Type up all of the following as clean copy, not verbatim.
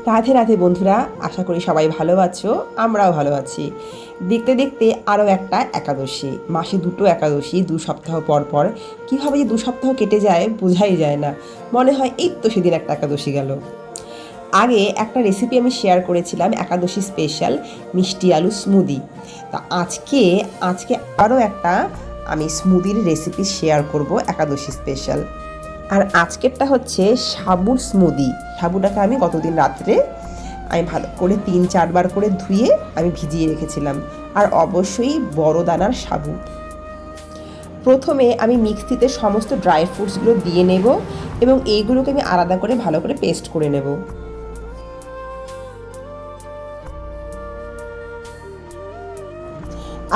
রাধে রাধে বন্ধুরা, আশা করি সবাই ভালো আছো। আমরাও ভালো আছি। দেখতে দেখতে আরও একটা একাদশী, মাসে দুটো একাদশী, 2 সপ্তাহ পর পর কীভাবে যে 2 সপ্তাহ কেটে যায় বোঝাই যায় না। মনে হয় এই তো সেদিন একটা একাদশী গেল। আগে একটা রেসিপি আমি শেয়ার করেছিলাম, একাদশী স্পেশাল মিষ্টি আলু স্মুদি। তা আজকে আরও একটা আমি স্মুদির রেসিপি শেয়ার করব, একাদশী স্পেশাল। আর আজকেরটা হচ্ছে সাবুর স্মুদি। সাবুটাকে আমি গতদিন রাত্রে আমি ভালো করে 3-4 বার করে ধুয়ে আমি ভিজিয়ে রেখেছিলাম। আর অবশ্যই বড় দানার সাবু। প্রথমে আমি মিক্সিতে সমস্ত ড্রাই ফ্রুটসগুলো দিয়ে নেব এবং এইগুলোকে আমি আলাদা করে ভালো করে পেস্ট করে নেব।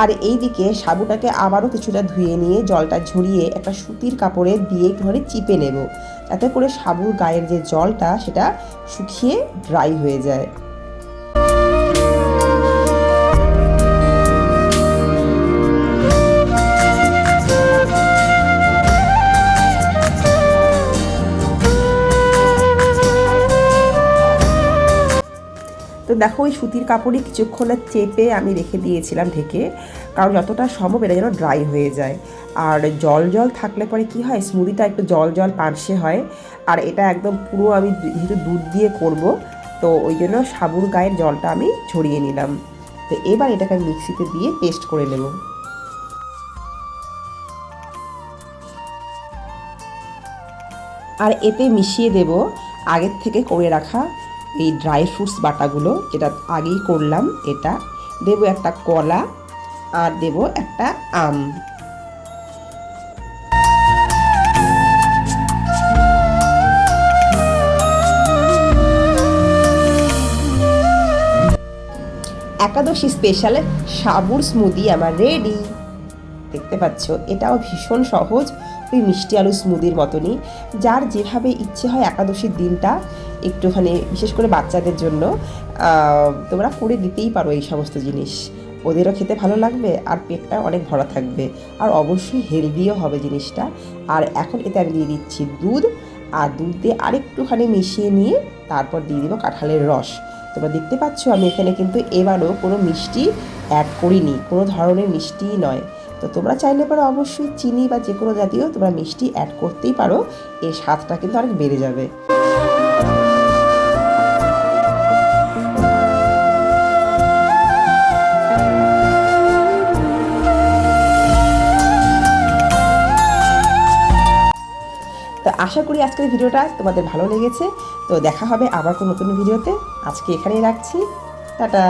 আর এইদিকে সাবুটাকে আবারও কিছুটা ধুয়ে নিয়ে জলটা ঝরিয়ে একটা সুতির কাপড়ে দিয়ে একটুখানি চিপে নেব, যাতে করে সাবুর গায়ের যে জলটা সেটা শুকিয়ে ড্রাই হয়ে যায়। তো দেখো, ওই সুতির কাপড়ে কিছুক্ষণ চেপে আমি রেখে দিয়েছিলাম ঢেকে, কারণ যতটা সম্ভব এটা যেন ড্রাই হয়ে যায়। আর জল জল থাকলে পরে কি হয়, স্মুদিটা একটু জল জল পানসে হয়। আর এটা একদম পুরো আমি যেহেতু দুধ দিয়ে করব, তো ওই জন্য সাবুর গায়ের জলটা আমি ঝরিয়ে নিলাম। তো এবার এটাকে আমি মিক্সিতে দিয়ে পেস্ট করে নেব। আর এতে মিশিয়ে দেব আগের থেকে করে রাখা এই ড্রাই ফ্রুটস বাটাগুলো, যেটা আগেই করলাম। এটা দেব একটা কলা, আর দেব একটা আম। একাদশী স্পেশাল সাবুর স্মুদি আমার রেডি। দেখতে পাচ্ছ, এটাও ভীষণ সহজ, ওই মিষ্টি আলু স্মুদির মতনই। যার যেভাবে ইচ্ছে হয় একাদশীর দিনটা একটুখানি, বিশেষ করে বাচ্চাদের জন্য তোমরা করে দিতেই পারো এই সমস্ত জিনিস। ওদেরও খেতে ভালো লাগবে আর পেটটা অনেক ভরা থাকবে, আর অবশ্যই হেলদিও হবে জিনিসটা। আর এখন এতে আমি দিয়ে দিচ্ছি দুধ, আর দুধ দিয়ে আরেকটুখানি মিশিয়ে নিয়ে তারপর দিয়ে দেবো কাঁঠালের রস। তোমরা দেখতে পাচ্ছ আমি এখানে কিন্তু এবারও কোনো মিষ্টি অ্যাড করিনি, কোনো ধরনের মিষ্টিই নয়। তো তোমরা চাইলে পারো অবশ্যই চিনি বা যে কোনো জাতীয় তোমরা মিষ্টি অ্যাড করতেই পারো, এর স্বাদটা কিন্তু অনেক বেড়ে যাবে। তো আশা করি আজকের ভিডিওটা তোমাদের ভালো লেগেছে। তো দেখা হবে আবার কোনো নতুন ভিডিওতে। আজকে এখানেই রাখছি, টাটা।